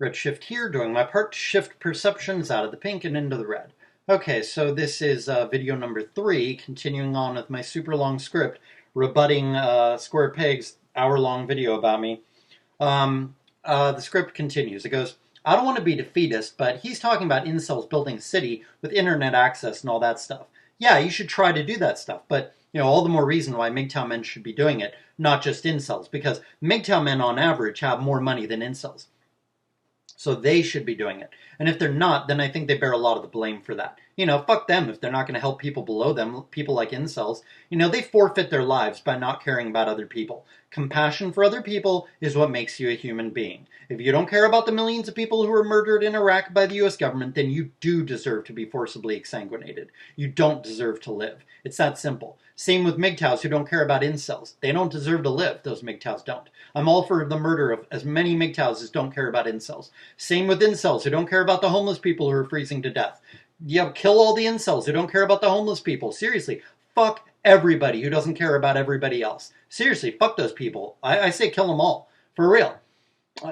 Red shift here, doing my part to shift perceptions out of the pink and into the red. Okay, so this is video number 3, continuing on with my super long script, rebutting Square Peg's hour-long video about me. The script continues. It goes, I don't want to be defeatist, but he's talking about incels building a city with internet access and all that stuff. Yeah, you should try to do that stuff, but all the more reason why MGTOW men should be doing it, not just incels, because MGTOW men on average have more money than incels. So they should be doing it. And if they're not, then I think they bear a lot of the blame for that. Fuck them if they're not going to help people below them, people like incels. They forfeit their lives by not caring about other people. Compassion for other people is what makes you a human being. If you don't care about the millions of people who were murdered in Iraq by the US government, then you do deserve to be forcibly exsanguinated. You don't deserve to live. It's that simple. Same with MGTOWs who don't care about incels. They don't deserve to live, those MGTOWs don't. I'm all for the murder of as many MGTOWs as don't care about incels. Same with incels who don't care about the homeless people who are freezing to death. Kill all the incels who don't care about the homeless people. Seriously, fuck everybody who doesn't care about everybody else. Seriously, fuck those people. I say kill them all. For real.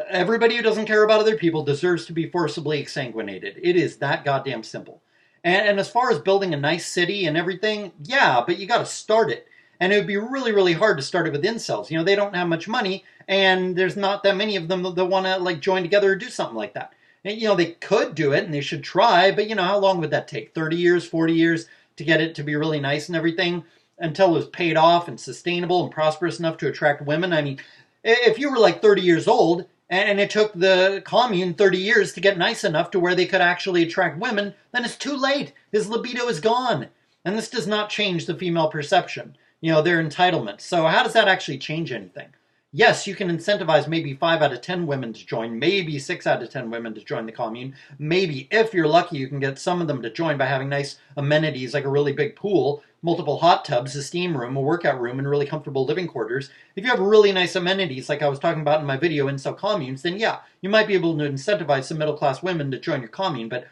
Everybody who doesn't care about other people deserves to be forcibly exsanguinated. It is that goddamn simple. And as far as building a nice city and everything, yeah, but you got to start it. And it would be really, really hard to start it with incels. They don't have much money, and there's not that many of them that want to join together or do something like that. And, they could do it, and they should try, but how long would that take? 30 years, 40 years to get it to be really nice and everything until it was paid off and sustainable and prosperous enough to attract women? I mean, if you were 30 years old, and it took the commune 30 years to get nice enough to where they could actually attract women, then it's too late. His libido is gone. And this does not change the female perception, their entitlement. So how does that actually change anything? Yes, you can incentivize maybe 5 out of 10 women to join, maybe 6 out of 10 women to join the commune. Maybe, if you're lucky, you can get some of them to join by having nice amenities like a really big pool, multiple hot tubs, a steam room, a workout room, and really comfortable living quarters. If you have really nice amenities like I was talking about in my video, incel communes, then yeah, you might be able to incentivize some middle-class women to join your commune. But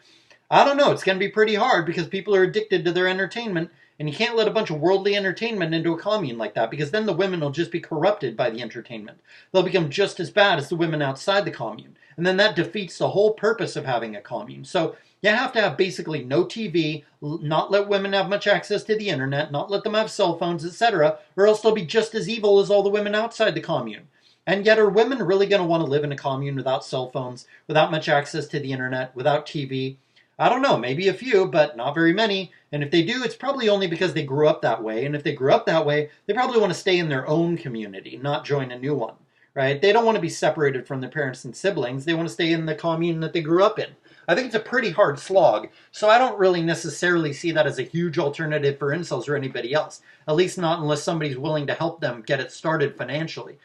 I don't know, it's going to be pretty hard because people are addicted to their entertainment. And you can't let a bunch of worldly entertainment into a commune like that, because then the women will just be corrupted by the entertainment. They'll become just as bad as the women outside the commune. And then that defeats the whole purpose of having a commune. So you have to have basically no TV, not let women have much access to the internet, not let them have cell phones, etc., or else they'll be just as evil as all the women outside the commune. And yet, are women really going to want to live in a commune without cell phones, without much access to the internet, without TV? I don't know, maybe a few, but not very many. And if they do, it's probably only because they grew up that way. And if they grew up that way, they probably want to stay in their own community, not join a new one, right? They don't want to be separated from their parents and siblings. They want to stay in the commune that they grew up in. I think it's a pretty hard slog, so I don't really necessarily see that as a huge alternative for incels or anybody else. At least not unless somebody's willing to help them get it started financially.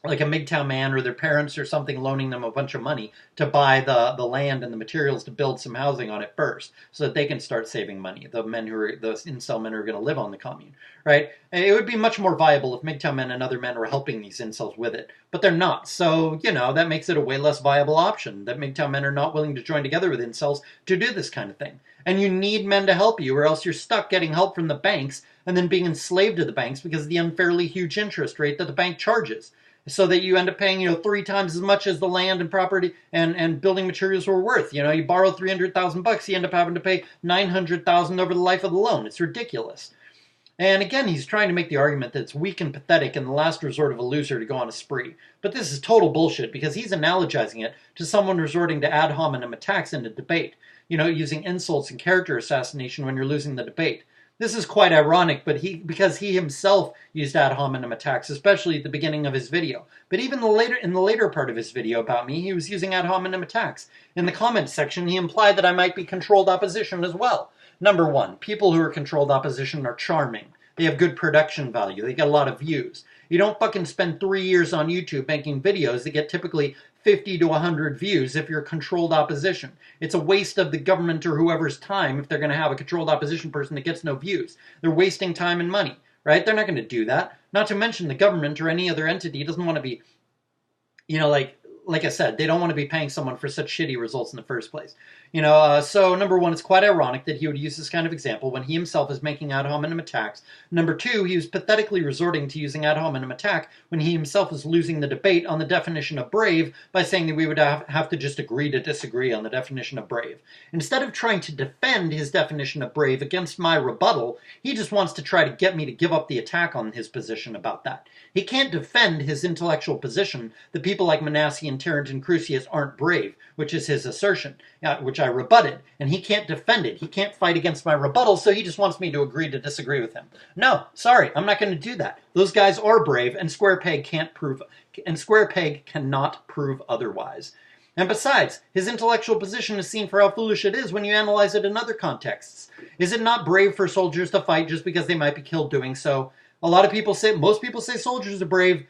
Like a MGTOW man or their parents or something loaning them a bunch of money to buy the land and the materials to build some housing on it first so that they can start saving money, the incel men who are going to live on the commune, right? It would be much more viable if MGTOW men and other men were helping these incels with it, but they're not. So, that makes it a way less viable option, that MGTOW men are not willing to join together with incels to do this kind of thing. And you need men to help you, or else you're stuck getting help from the banks and then being enslaved to the banks because of the unfairly huge interest rate that the bank charges. So that you end up paying, 3 times as much as the land and property and building materials were worth. You borrow $300,000, you end up having to pay $900,000 over the life of the loan. It's ridiculous. And again, he's trying to make the argument that it's weak and pathetic and the last resort of a loser to go on a spree. But this is total bullshit because he's analogizing it to someone resorting to ad hominem attacks in a debate. Using insults and character assassination when you're losing the debate. This is quite ironic, because he himself used ad hominem attacks, especially at the beginning of his video. But even in the later part of his video about me, he was using ad hominem attacks. In the comments section, he implied that I might be controlled opposition as well. Number one, people who are controlled opposition are charming. They have good production value. They get a lot of views. You don't fucking spend 3 years on YouTube making videos that get typically 50 to 100 views if you're controlled opposition. It's a waste of the government or whoever's time if they're going to have a controlled opposition person that gets no views. They're wasting time and money, right? They're not going to do that. Not to mention the government or any other entity doesn't want to be, like I said, they don't want to be paying someone for such shitty results in the first place. So number one, it's quite ironic that he would use this kind of example when he himself is making ad hominem attacks. Number two, he was pathetically resorting to using ad hominem attack when he himself is losing the debate on the definition of brave by saying that we would have to just agree to disagree on the definition of brave. Instead of trying to defend his definition of brave against my rebuttal, he just wants to try to get me to give up the attack on his position about that. He can't defend his intellectual position that people like Manasseh and Terence and Crucius aren't brave, which is his assertion, which I rebutted, and he can't defend it. He can't fight against my rebuttal, so he just wants me to agree to disagree with him. No, sorry, I'm not going to do that. Those guys are brave, and Square Peg cannot prove otherwise. And besides, his intellectual position is seen for how foolish it is when you analyze it in other contexts. Is it not brave for soldiers to fight just because they might be killed doing so? Most people say soldiers are brave.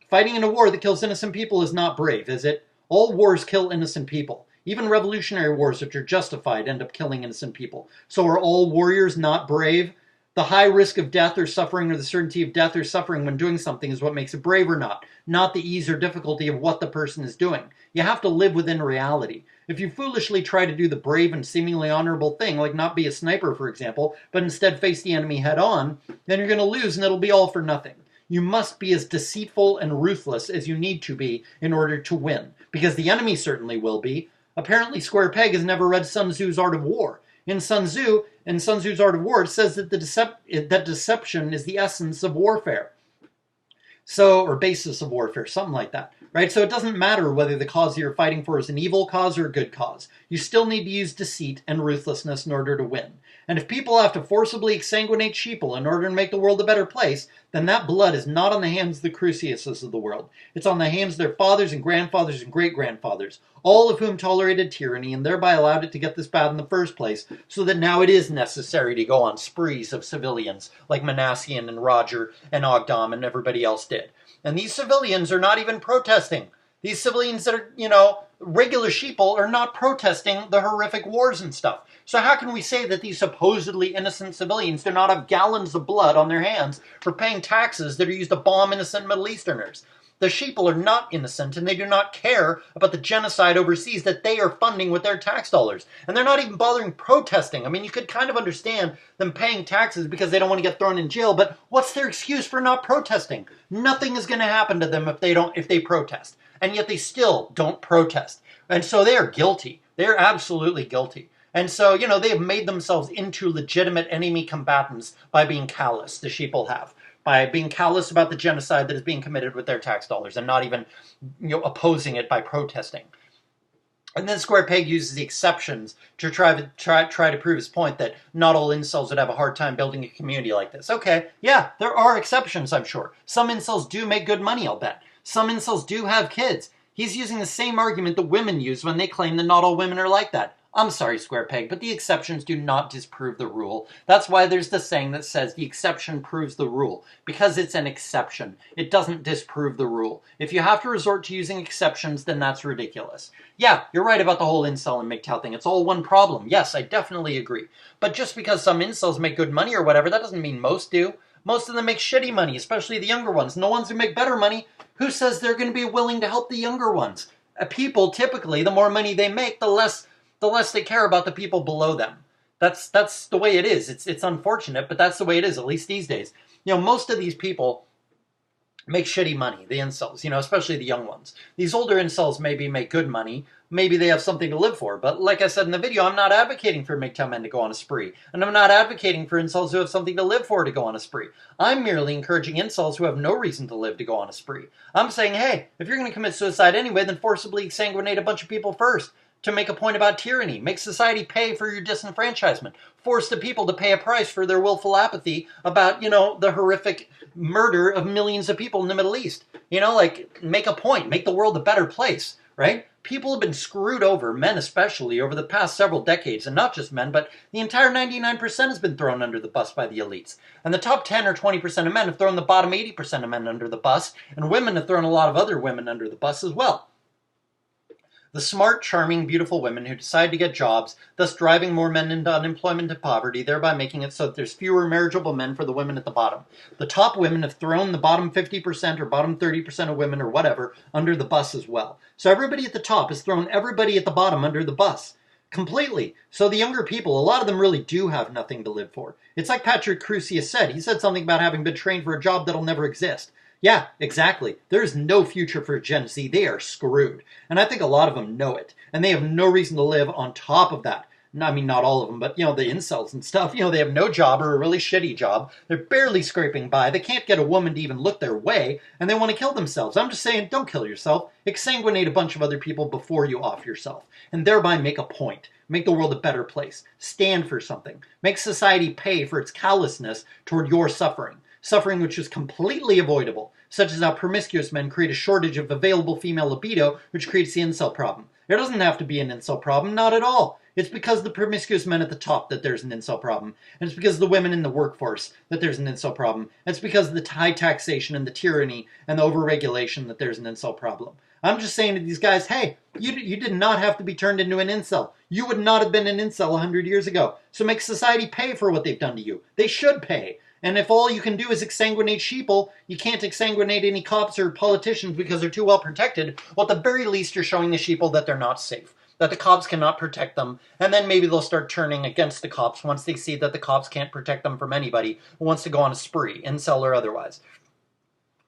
Fighting in a war that kills innocent people is not brave, is it? All wars kill innocent people. Even revolutionary wars, which are justified, end up killing innocent people. So are all warriors not brave? The high risk of death or suffering, or the certainty of death or suffering when doing something, is what makes it brave or not the ease or difficulty of what the person is doing. You have to live within reality. If you foolishly try to do the brave and seemingly honorable thing, like not be a sniper, for example, but instead face the enemy head on, then you're going to lose and it'll be all for nothing. You must be as deceitful and ruthless as you need to be in order to win, because the enemy certainly will be. Apparently, Square Peg has never read Sun Tzu's Art of War. In Sun Tzu's Art of War, it says that that deception is the essence of warfare. Or basis of warfare, something like that. Right? So it doesn't matter whether the cause you're fighting for is an evil cause or a good cause. You still need to use deceit and ruthlessness in order to win. And if people have to forcibly exsanguinate sheeple in order to make the world a better place, then that blood is not on the hands of the Cruciuses of the world. It's on the hands of their fathers and grandfathers and great-grandfathers, all of whom tolerated tyranny and thereby allowed it to get this bad in the first place, so that now it is necessary to go on sprees of civilians like Manassian and Roger and Ogdom and everybody else did. And these civilians are not even protesting. These civilians that are, regular sheeple are not protesting the horrific wars and stuff. So how can we say that these supposedly innocent civilians do not have gallons of blood on their hands for paying taxes that are used to bomb innocent Middle Easterners? The sheeple are not innocent, and they do not care about the genocide overseas that they are funding with their tax dollars. And they're not even bothering protesting. I mean, you could kind of understand them paying taxes because they don't want to get thrown in jail, but what's their excuse for not protesting? Nothing is going to happen to them if they protest. And yet they still don't protest. And so they are guilty. They are absolutely guilty. And so, they have made themselves into legitimate enemy combatants by being callous, the sheeple have. By being callous about the genocide that is being committed with their tax dollars and not even opposing it by protesting. And then Square Peg uses the exceptions to try to prove his point that not all incels would have a hard time building a community like this. Okay, yeah, there are exceptions, I'm sure. Some incels do make good money, I'll bet. Some incels do have kids. He's using the same argument that women use when they claim that not all women are like that. I'm sorry, Square Peg, but the exceptions do not disprove the rule. That's why there's the saying that says the exception proves the rule. Because it's an exception. It doesn't disprove the rule. If you have to resort to using exceptions, then that's ridiculous. Yeah, you're right about the whole incel and MGTOW thing. It's all one problem. Yes, I definitely agree. But just because some incels make good money or whatever, that doesn't mean most do. Most of them make shitty money, especially the younger ones. And the ones who make better money, who says they're going to be willing to help the younger ones? People, typically, the more money they make, the less they care about the people below them. That's the way it is. It's unfortunate, but that's the way it is, at least these days. Most of these people make shitty money, the incels, especially the young ones. These older incels maybe make good money. Maybe they have something to live for. But like I said in the video, I'm not advocating for MGTOW men to go on a spree. And I'm not advocating for incels who have something to live for to go on a spree. I'm merely encouraging incels who have no reason to live to go on a spree. I'm saying, hey, if you're going to commit suicide anyway, then forcibly exsanguinate a bunch of people first. To make a point about tyranny. Make society pay for your disenfranchisement. Force the people to pay a price for their willful apathy about, the horrific murder of millions of people in the Middle East. Make a point. Make the world a better place, right? People have been screwed over, men especially, over the past several decades. And not just men, but the entire 99% has been thrown under the bus by the elites. And the top 10 or 20% of men have thrown the bottom 80% of men under the bus. And women have thrown a lot of other women under the bus as well. The smart, charming, beautiful women who decide to get jobs, thus driving more men into unemployment and poverty, thereby making it so that there's fewer marriageable men for the women at the bottom. The top women have thrown the bottom 50% or bottom 30% of women or whatever under the bus as well. So everybody at the top has thrown everybody at the bottom under the bus. Completely. So the younger people, a lot of them really do have nothing to live for. It's like Patrick Crusius said. He said something about having been trained for a job that'll never exist. Yeah, exactly. There's no future for Gen Z. They are screwed. And I think a lot of them know it. And they have no reason to live on top of that. I mean, not all of them, but, the incels and stuff, they have no job or a really shitty job. They're barely scraping by. They can't get a woman to even look their way, and they want to kill themselves. I'm just saying, don't kill yourself. Exsanguinate a bunch of other people before you off yourself, and thereby make a point. Make the world a better place. Stand for something. Make society pay for its callousness toward your suffering. Suffering which is completely avoidable, such as how promiscuous men create a shortage of available female libido, which creates the incel problem. There doesn't have to be an incel problem, not at all. It's because of the promiscuous men at the top that there's an incel problem. And it's because of the women in the workforce that there's an incel problem. And it's because of the high taxation and the tyranny and the overregulation that there's an incel problem. I'm just saying to these guys, hey, you did not have to be turned into an incel. You would not have been an incel 100 years ago. So make society pay for what they've done to you. They should pay. And if all you can do is exsanguinate sheeple, you can't exsanguinate any cops or politicians because they're too well protected, well, at the very least, you're showing the sheeple that they're not safe, that the cops cannot protect them, and then maybe they'll start turning against the cops once they see that the cops can't protect them from anybody who wants to go on a spree, incel or otherwise.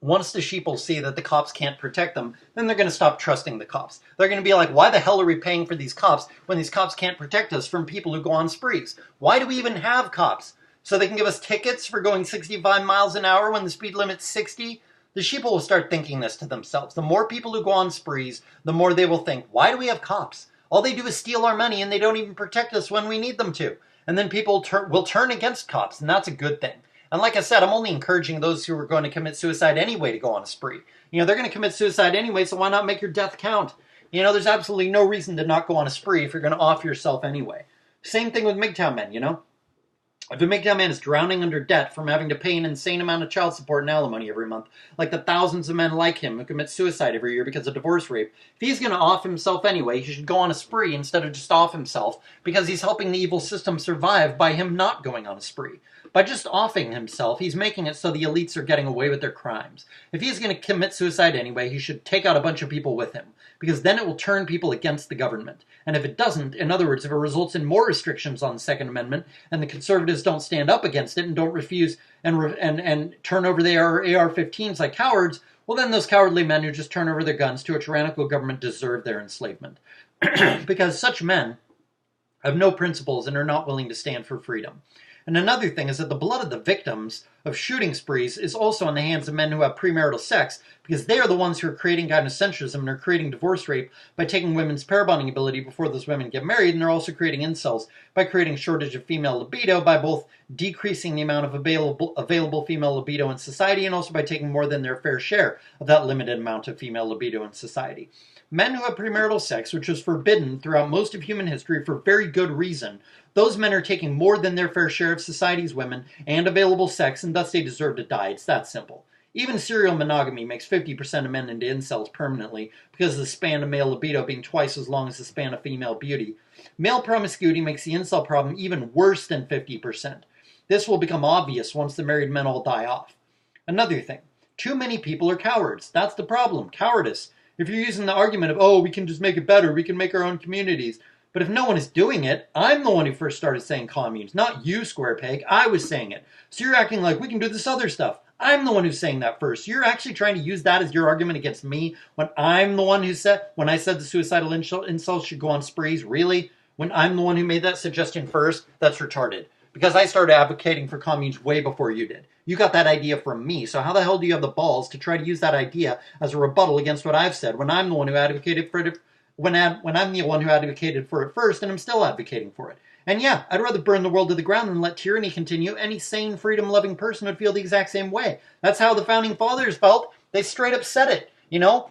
Once the sheeple see that the cops can't protect them, then they're going to stop trusting the cops. They're going to be like, why the hell are we paying for these cops when these cops can't protect us from people who go on sprees? Why do we even have cops? So they can give us tickets for going 65 miles an hour when the speed limit's 60? The sheeple will start thinking this to themselves. The more people who go on sprees, the more they will think, why do we have cops? All they do is steal our money and they don't even protect us when we need them to. And then people will turn against cops, and that's a good thing. And like I said, I'm only encouraging those who are going to commit suicide anyway to go on a spree. They're going to commit suicide anyway, so why not make your death count? There's absolutely no reason to not go on a spree if you're going to off yourself anyway. Same thing with MGTOW men, If a MGTOW man is drowning under debt from having to pay an insane amount of child support and alimony every month, like the thousands of men like him who commit suicide every year because of divorce rape, if he's going to off himself anyway, he should go on a spree instead of just off himself, because he's helping the evil system survive by him not going on a spree. By just offing himself, he's making it so the elites are getting away with their crimes. If he's going to commit suicide anyway, he should take out a bunch of people with him, because then it will turn people against the government. And if it doesn't, in other words, if it results in more restrictions on the Second Amendment, and the conservatives don't stand up against it and don't refuse and turn over their AR-15s like cowards, well, then those cowardly men who just turn over their guns to a tyrannical government deserve their enslavement. Because such men have no principles and are not willing to stand for freedom. And another thing is that the blood of the victims of shooting sprees is also in the hands of men who have premarital sex, because they are the ones who are creating gynocentrism and are creating divorce rape by taking women's pair bonding ability before those women get married, and they're also creating incels by creating shortage of female libido by both decreasing the amount of available female libido in society and also by taking more than their fair share of that limited amount of female libido in society. Men who have premarital sex, which was forbidden throughout most of human history for very good reason, those men are taking more than their fair share of society's women and available sex, and thus they deserve to die. It's that simple. Even serial monogamy makes 50% of men into incels permanently because of the span of male libido being twice as long as the span of female beauty. Male promiscuity makes the incel problem even worse than 50%. This will become obvious once the married men all die off. Another thing, too many people are cowards. That's the problem, cowardice. If you're using the argument of, oh, we can just make it better, we can make our own communities. But if no one is doing it, I'm the one who first started saying communes, not you, Square Peg. I was saying it. So you're acting like we can do this other stuff. I'm the one who's saying that first. You're actually trying to use that as your argument against me when I'm the one who said, when I said the suicidal incels should go on sprees, really? When I'm the one who made that suggestion first? That's retarded. Because I started advocating for communes way before you did. You got that idea from me, so how the hell do you have the balls to try to use that idea as a rebuttal against what I've said when I'm the one who advocated for it, when I'm the one who advocated for it first, and I'm still advocating for it? And yeah, I'd rather burn the world to the ground than let tyranny continue. Any sane, freedom-loving person would feel the exact same way. That's how the Founding Fathers felt. They straight up said it.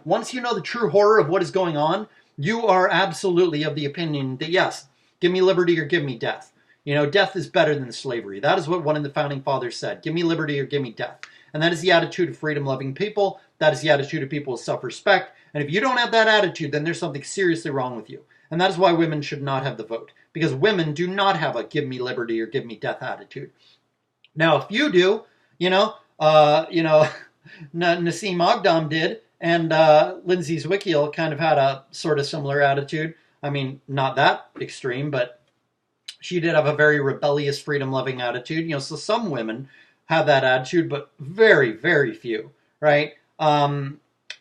Once you know the true horror of what is going on, you are absolutely of the opinion that, yes, give me liberty or give me death. Death is better than slavery. That is what one of the Founding Fathers said. Give me liberty or give me death. And that is the attitude of freedom-loving people. That is the attitude of people with self-respect. And if you don't have that attitude, then there's something seriously wrong with you. And that is why women should not have the vote. Because women do not have a give me liberty or give me death attitude. Now, if you do, Nassim Ogdam did, and Lindsay Zwickiel kind of had a sort of similar attitude. I mean, not that extreme, but she did have a very rebellious, freedom-loving attitude. So some women have that attitude, but very, very few, right?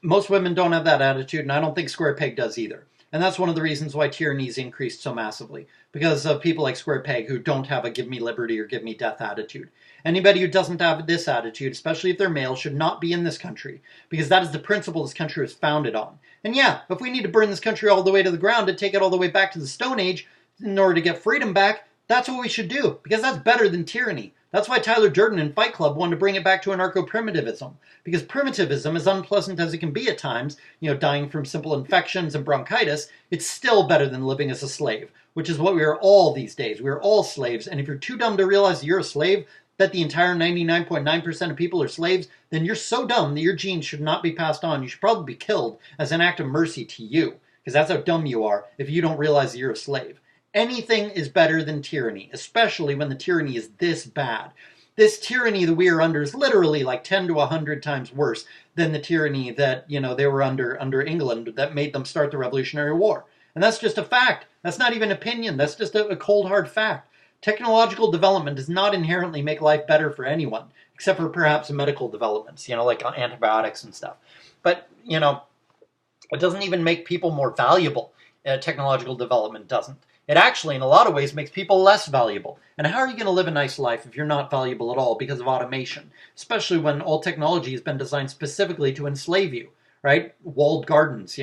Most women don't have that attitude, and I don't think Square Peg does either. And that's one of the reasons why tyranny's increased so massively, because of people like Square Peg who don't have a give me liberty or give me death attitude. Anybody who doesn't have this attitude, especially if they're male, should not be in this country, because that is the principle this country was founded on. And yeah, if we need to burn this country all the way to the ground to take it all the way back to the Stone Age in order to get freedom back, that's what we should do, because that's better than tyranny. That's why Tyler Durden in Fight Club wanted to bring it back to anarcho-primitivism, because primitivism, as unpleasant as it can be at times, dying from simple infections and bronchitis, it's still better than living as a slave, which is what we are all these days. We are all slaves, and if you're too dumb to realize you're a slave, that the entire 99.9% of people are slaves, then you're so dumb that your genes should not be passed on. You should probably be killed as an act of mercy to you, because that's how dumb you are if you don't realize that you're a slave. Anything is better than tyranny, especially when the tyranny is this bad. This tyranny that we are under is literally like 10 to 100 times worse than the tyranny that, they were under England that made them start the Revolutionary War. And that's just a fact. That's not even opinion. That's just a cold, hard fact. Technological development does not inherently make life better for anyone, except for perhaps medical developments, like antibiotics and stuff. But, it doesn't even make people more valuable. Technological development doesn't. It actually, in a lot of ways, makes people less valuable. And how are you going to live a nice life if you're not valuable at all because of automation? Especially when all technology has been designed specifically to enslave you, right? Walled gardens,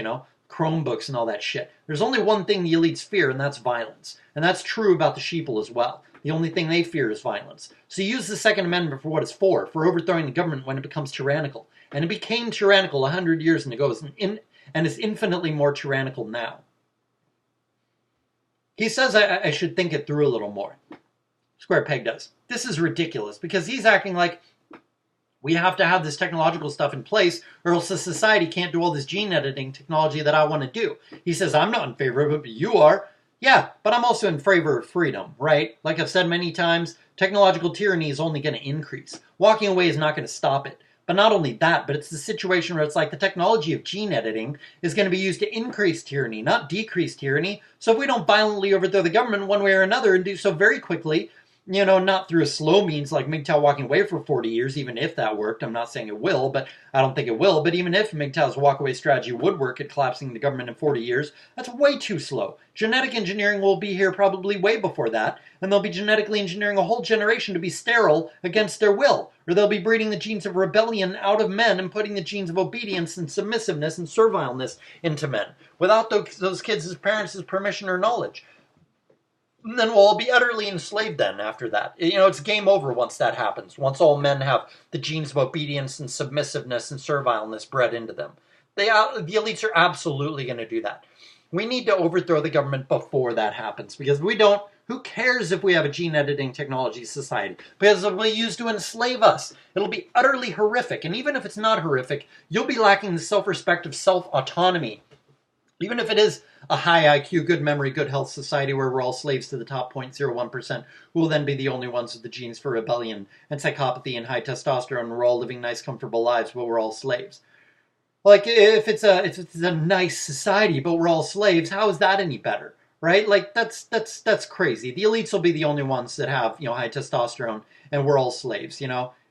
Chromebooks and all that shit. There's only one thing the elites fear, and that's violence. And that's true about the sheeple as well. The only thing they fear is violence. So use the Second Amendment for what it's for overthrowing the government when it becomes tyrannical. And it became tyrannical 100 years ago, and is infinitely more tyrannical now. He says I should think it through a little more. Square Peg does. This is ridiculous, because he's acting like we have to have this technological stuff in place, or else the society can't do all this gene editing technology that I want to do. He says, I'm not in favor of it, but you are. Yeah, but I'm also in favor of freedom, right? Like I've said many times, technological tyranny is only going to increase. Walking away is not going to stop it. But not only that, but it's the situation where it's like the technology of gene editing is going to be used to increase tyranny, not decrease tyranny. So if we don't violently overthrow the government one way or another and do so very quickly, not through a slow means like MGTOW walking away for 40 years, even if that worked. I'm not saying it will, but I don't think it will. But even if MGTOW's walk-away strategy would work at collapsing the government in 40 years, that's way too slow. Genetic engineering will be here probably way before that, and they'll be genetically engineering a whole generation to be sterile against their will. Or they'll be breeding the genes of rebellion out of men and putting the genes of obedience and submissiveness and servileness into men, without those kids' parents' permission or knowledge. And then we'll all be utterly enslaved then after that. It's game over once that happens. Once all men have the genes of obedience and submissiveness and servileness bred into them. The elites are absolutely going to do that. We need to overthrow the government before that happens. Because if we don't, who cares if we have a gene editing technology society? Because it'll be used to enslave us. It'll be utterly horrific. And even if it's not horrific, you'll be lacking the self-respect of self-autonomy. Even if it is a high IQ, good memory, good health society where we're all slaves to the top 0.01%, who will then be the only ones with the genes for rebellion and psychopathy and high testosterone, and we're all living nice, comfortable lives, but we're all slaves. Like, if it's a nice society, but we're all slaves, how is that any better? Right? Like, that's crazy. The elites will be the only ones that have, high testosterone, and we're all slaves,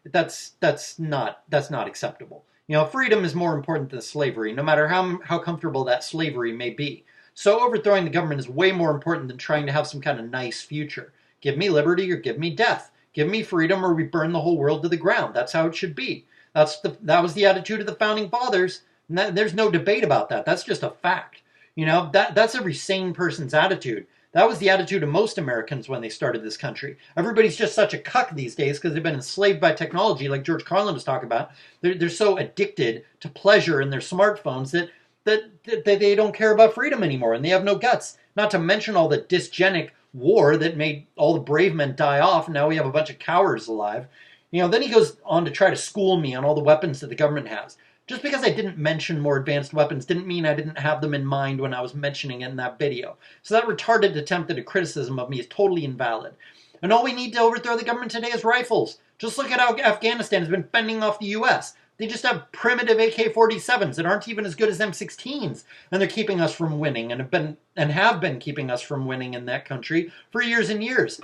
That's not acceptable. Freedom is more important than slavery, no matter how comfortable that slavery may be. So overthrowing the government is way more important than trying to have some kind of nice future. Give me liberty or give me death. Give me freedom or we burn the whole world to the ground. That's how it should be. That was the attitude of the Founding Fathers. And there's no debate about that. That's just a fact. That's every sane person's attitude. That was the attitude of most Americans when they started this country. Everybody's just such a cuck these days because they've been enslaved by technology, like George Carlin was talking about. They're so addicted to pleasure in their smartphones that they don't care about freedom anymore, and they have no guts. Not to mention all the dysgenic war that made all the brave men die off, and now we have a bunch of cowards alive. Then he goes on to try to school me on all the weapons that the government has. Just because I didn't mention more advanced weapons didn't mean I didn't have them in mind when I was mentioning it in that video. So that retarded attempt at a criticism of me is totally invalid. And all we need to overthrow the government today is rifles. Just look at how Afghanistan has been fending off the U.S. They just have primitive AK-47s that aren't even as good as M16s, and they're keeping us from winning, and have been keeping us from winning in that country for years and years.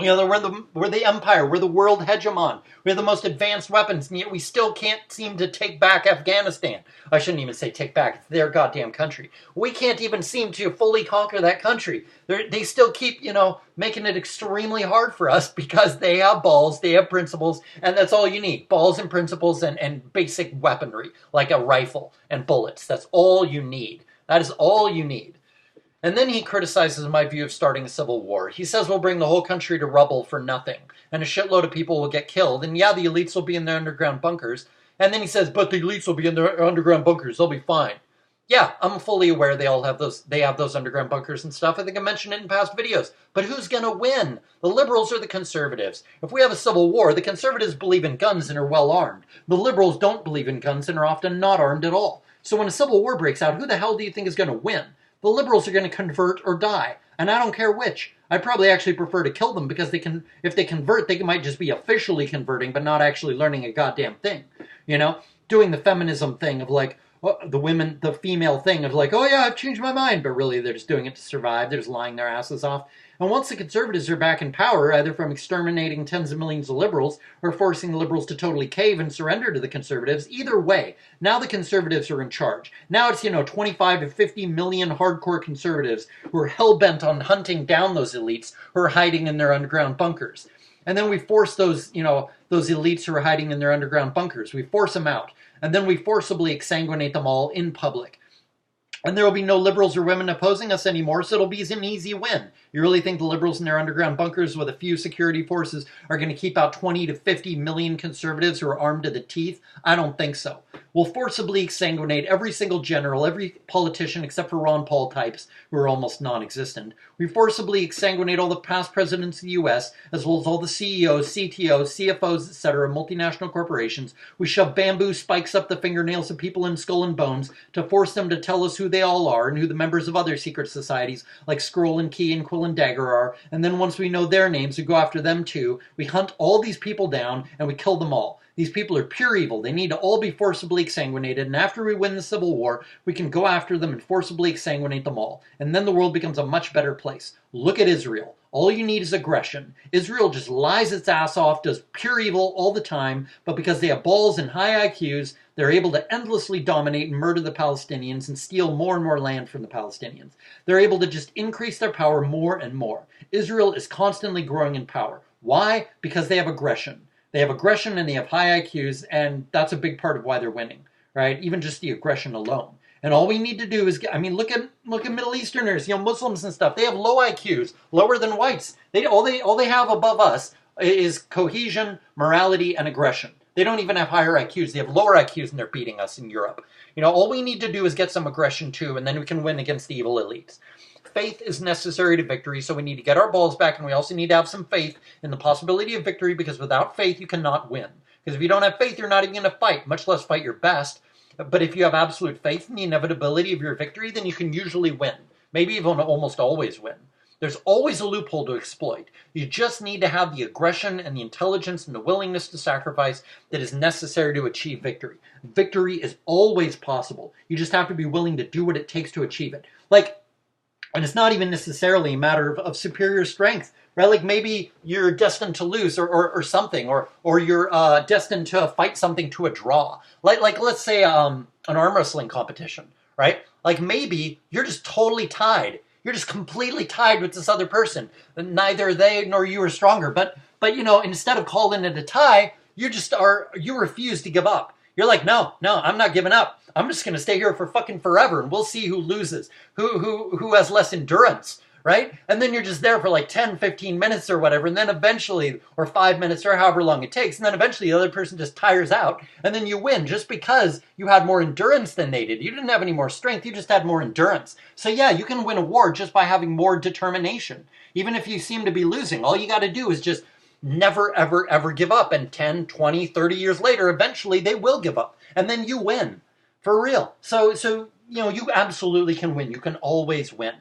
You know, we're the empire, we're the world hegemon, we have the most advanced weapons, and yet we still can't seem to take back Afghanistan. I shouldn't even say take back, it's their goddamn country. We can't even seem to fully conquer that country. They still keep, you know, making it extremely hard for us because they have balls, they have principles, and that's all you need. Balls and principles and basic weaponry, like a rifle and bullets. That's all you need. That is all you need. And then he criticizes my view of starting a civil war. He says we'll bring the whole country to rubble for nothing, and a shitload of people will get killed, and yeah, the elites will be in their underground bunkers. And then he says, but the elites will be in their underground bunkers, they'll be fine. Yeah, I'm fully aware they have those underground bunkers and stuff. I think I mentioned it in past videos. But who's gonna win? The liberals or the conservatives? If we have a civil war, the conservatives believe in guns and are well armed. The liberals don't believe in guns and are often not armed at all. So when a civil war breaks out, who the hell do you think is gonna win? The liberals are going to convert or die, and I don't care which. I'd probably actually prefer to kill them because if they convert, they might just be officially converting, but not actually learning a goddamn thing. You know, doing the feminism thing of like, the female thing of like, oh yeah, I've changed my mind, but really they're just doing it to survive. They're just lying their asses off. And once the conservatives are back in power, either from exterminating tens of millions of liberals or forcing the liberals to totally cave and surrender to the conservatives, either way, now the conservatives are in charge. Now it's, 25 to 50 million hardcore conservatives who are hell-bent on hunting down those elites who are hiding in their underground bunkers. And then we force those elites who are hiding in their underground bunkers, we force them out. And then we forcibly exsanguinate them all in public. And there will be no liberals or women opposing us anymore, so it'll be an easy win. You really think the liberals in their underground bunkers with a few security forces are going to keep out 20 to 50 million conservatives who are armed to the teeth? I don't think so. We'll forcibly exsanguinate every single general, every politician except for Ron Paul types, who are almost non-existent. We forcibly exsanguinate all the past presidents of the U.S., as well as all the CEOs, CTOs, CFOs, etc., multinational corporations. We shove bamboo spikes up the fingernails of people in Skull and Bones to force them to tell us who they all are and who the members of other secret societies like Skrull and Key and Quill and Dagger are. And then once we know their names, we go after them too. We hunt all these people down and we kill them all. These people are pure evil. They need to all be forcibly exsanguinated, and after we win the Civil War, we can go after them and forcibly exsanguinate them all. And then the world becomes a much better place. Look at Israel. All you need is aggression. Israel just lies its ass off, does pure evil all the time, but because they have balls and high IQs, they're able to endlessly dominate and murder the Palestinians and steal more and more land from the Palestinians. They're able to just increase their power more and more. Israel is constantly growing in power. Why? Because they have aggression. They have aggression and they have high IQs, and that's a big part of why they're winning, right? Even just the aggression alone. And all we need to do is, look at Middle Easterners, Muslims and stuff. They have low IQs, lower than whites. All they have above us is cohesion, morality, and aggression. They don't even have higher IQs. They have lower IQs, and they're beating us in Europe. All we need to do is get some aggression too, and then we can win against the evil elites. Faith is necessary to victory, so we need to get our balls back, and we also need to have some faith in the possibility of victory, because without faith, you cannot win. Because if you don't have faith, you're not even going to fight, much less fight your best. But if you have absolute faith in the inevitability of your victory, then you can usually win. Maybe even almost always win. There's always a loophole to exploit. You just need to have the aggression and the intelligence and the willingness to sacrifice that is necessary to achieve victory. Victory is always possible. You just have to be willing to do what it takes to achieve it. And it's not even necessarily a matter of superior strength, right? Like maybe you're destined to lose or something, or you're destined to fight something to a draw. Like let's say an arm wrestling competition, right? Like maybe you're just totally tied. You're just completely tied with this other person. Neither they nor you are stronger. But instead of calling it a tie, you refuse to give up. You're like, no, I'm not giving up. I'm just going to stay here for fucking forever, and we'll see who loses, who has less endurance, right? And then you're just there for like 10, 15 minutes or whatever, and then eventually, or 5 minutes or however long it takes, and then eventually the other person just tires out, and then you win just because you had more endurance than they did. You didn't have any more strength, you just had more endurance. So yeah, you can win a war just by having more determination. Even if you seem to be losing, all you got to do is just never, ever, ever give up. And 10, 20, 30 years later, eventually they will give up. and then you win. For real. So you absolutely can win. You can always win.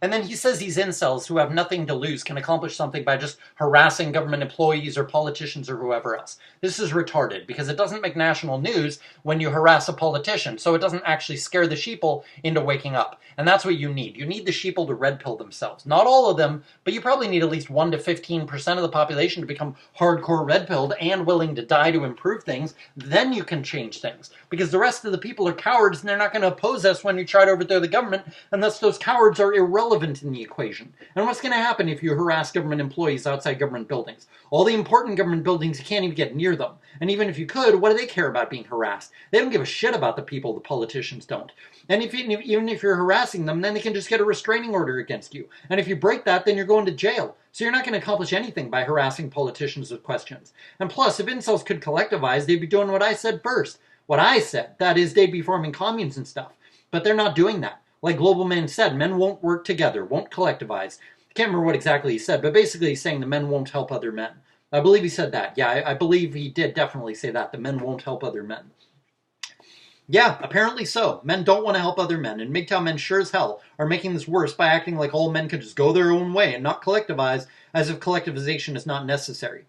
And then he says these incels who have nothing to lose can accomplish something by just harassing government employees or politicians or whoever else. This is retarded because it doesn't make national news when you harass a politician, so it doesn't actually scare the sheeple into waking up. And that's what you need. You need the sheeple to red pill themselves. Not all of them, but you probably need at least 1 to 15% of the population to become hardcore red pilled and willing to die to improve things. Then you can change things. Because the rest of the people are cowards and they're not going to oppose us when you try to overthrow the government, and thus those cowards are irrelevant in the equation. And what's going to happen if you harass government employees outside government buildings? All the important government buildings, you can't even get near them. And even if you could, what do they care about being harassed? They don't give a shit about the people, the politicians don't. And even if you're harassing them, then they can just get a restraining order against you. And if you break that, then you're going to jail. So you're not going to accomplish anything by harassing politicians with questions. And plus, if incels could collectivize, they'd be doing what I said first. What I said, that is, they'd be forming communes and stuff. But they're not doing that. Like Global Man said, men won't work together, won't collectivize. I can't remember what exactly he said, but basically he's saying the men won't help other men. I believe he said that. Yeah, I believe he did definitely say that. The men won't help other men. Yeah, apparently so. Men don't want to help other men, and MGTOW men sure as hell are making this worse by acting like all men could just go their own way and not collectivize, as if collectivization is not necessary.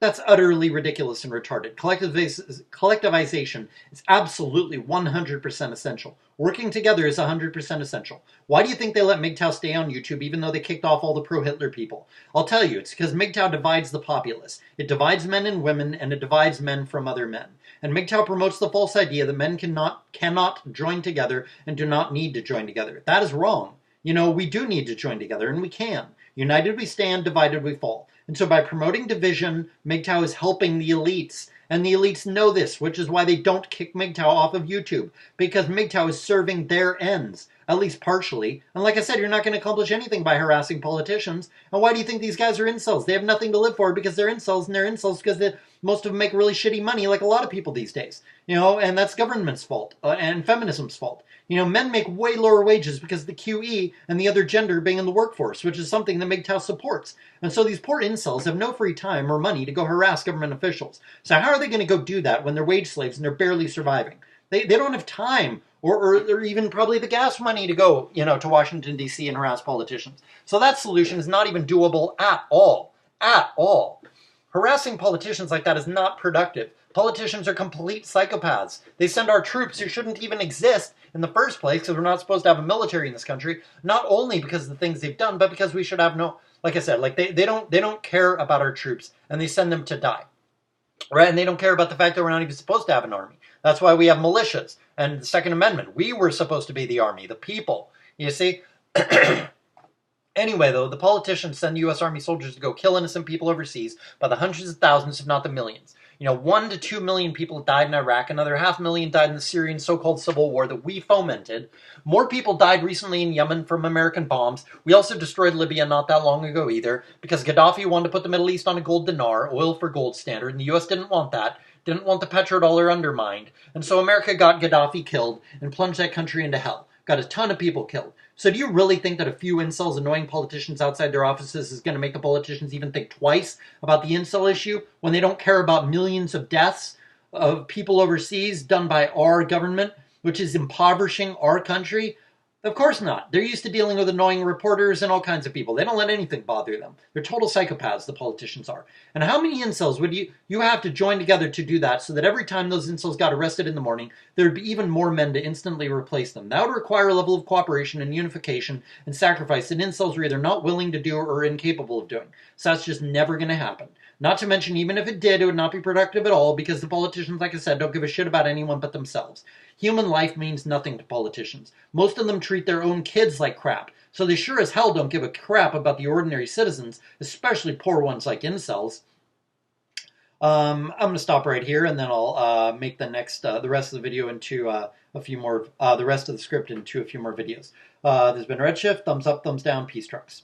That's utterly ridiculous and retarded. Collectivization is absolutely 100% essential. Working together is 100% essential. Why do you think they let MGTOW stay on YouTube even though they kicked off all the pro-Hitler people? I'll tell you, it's because MGTOW divides the populace. It divides men and women, and it divides men from other men. And MGTOW promotes the false idea that men cannot join together and do not need to join together. That is wrong. You know, we do need to join together, and we can. United we stand, divided we fall. And so by promoting division, MGTOW is helping the elites. And the elites know this, which is why they don't kick MGTOW off of YouTube. Because MGTOW is serving their ends, at least partially. And like I said, you're not going to accomplish anything by harassing politicians. And why do you think these guys are incels? They have nothing to live for because they're incels, and they're incels because most of them make really shitty money, like a lot of people these days. You know, and that's government's fault, and feminism's fault. You know, men make way lower wages because of the QE and the other gender being in the workforce, which is something that MGTOW supports. And so these poor incels have no free time or money to go harass government officials. So how are they going to go do that when they're wage slaves and they're barely surviving? They don't have time or even probably the gas money to go, you know, to Washington, D.C. and harass politicians. So that solution is not even doable at all. At all. Harassing politicians like that is not productive. Politicians are complete psychopaths. They send our troops who shouldn't even exist in the first place because we're not supposed to have a military in this country, not only because of the things they've done, but because we should have no, like I said, like they don't care about our troops, and they send them to die. Right? And they don't care about the fact that we're not even supposed to have an army. That's why we have militias and the Second Amendment. We were supposed to be the army, the people. You see? Anyway, though, the politicians send U.S. Army soldiers to go kill innocent people overseas by the hundreds of thousands, if not the millions. You know, 1 to 2 million people died in Iraq. Another 500,000 died in the Syrian so-called civil war that we fomented. More people died recently in Yemen from American bombs. We also destroyed Libya not that long ago either, because Gaddafi wanted to put the Middle East on a gold dinar, oil for gold standard, and the U.S. didn't want that. Didn't want the petrodollar undermined. And so America got Gaddafi killed and plunged that country into hell. Got a ton of people killed. So do you really think that a few incels annoying politicians outside their offices is going to make the politicians even think twice about the incel issue when they don't care about millions of deaths of people overseas done by our government, which is impoverishing our country? Of course not. They're used to dealing with annoying reporters and all kinds of people. They don't let anything bother them. They're total psychopaths, the politicians are. And how many incels would you have to join together to do that so that every time those incels got arrested in the morning, there would be even more men to instantly replace them? That would require a level of cooperation and unification and sacrifice that incels are either not willing to do or incapable of doing. So that's just never going to happen. Not to mention, even if it did, it would not be productive at all because the politicians, like I said, don't give a shit about anyone but themselves. Human life means nothing to politicians. Most of them treat their own kids like crap, so they sure as hell don't give a crap about the ordinary citizens, especially poor ones like incels. I'm going to stop right here, and then I'll make the rest of the video into a few more, the rest of the script into a few more videos. There's been Redshift, thumbs up, thumbs down, peace trucks.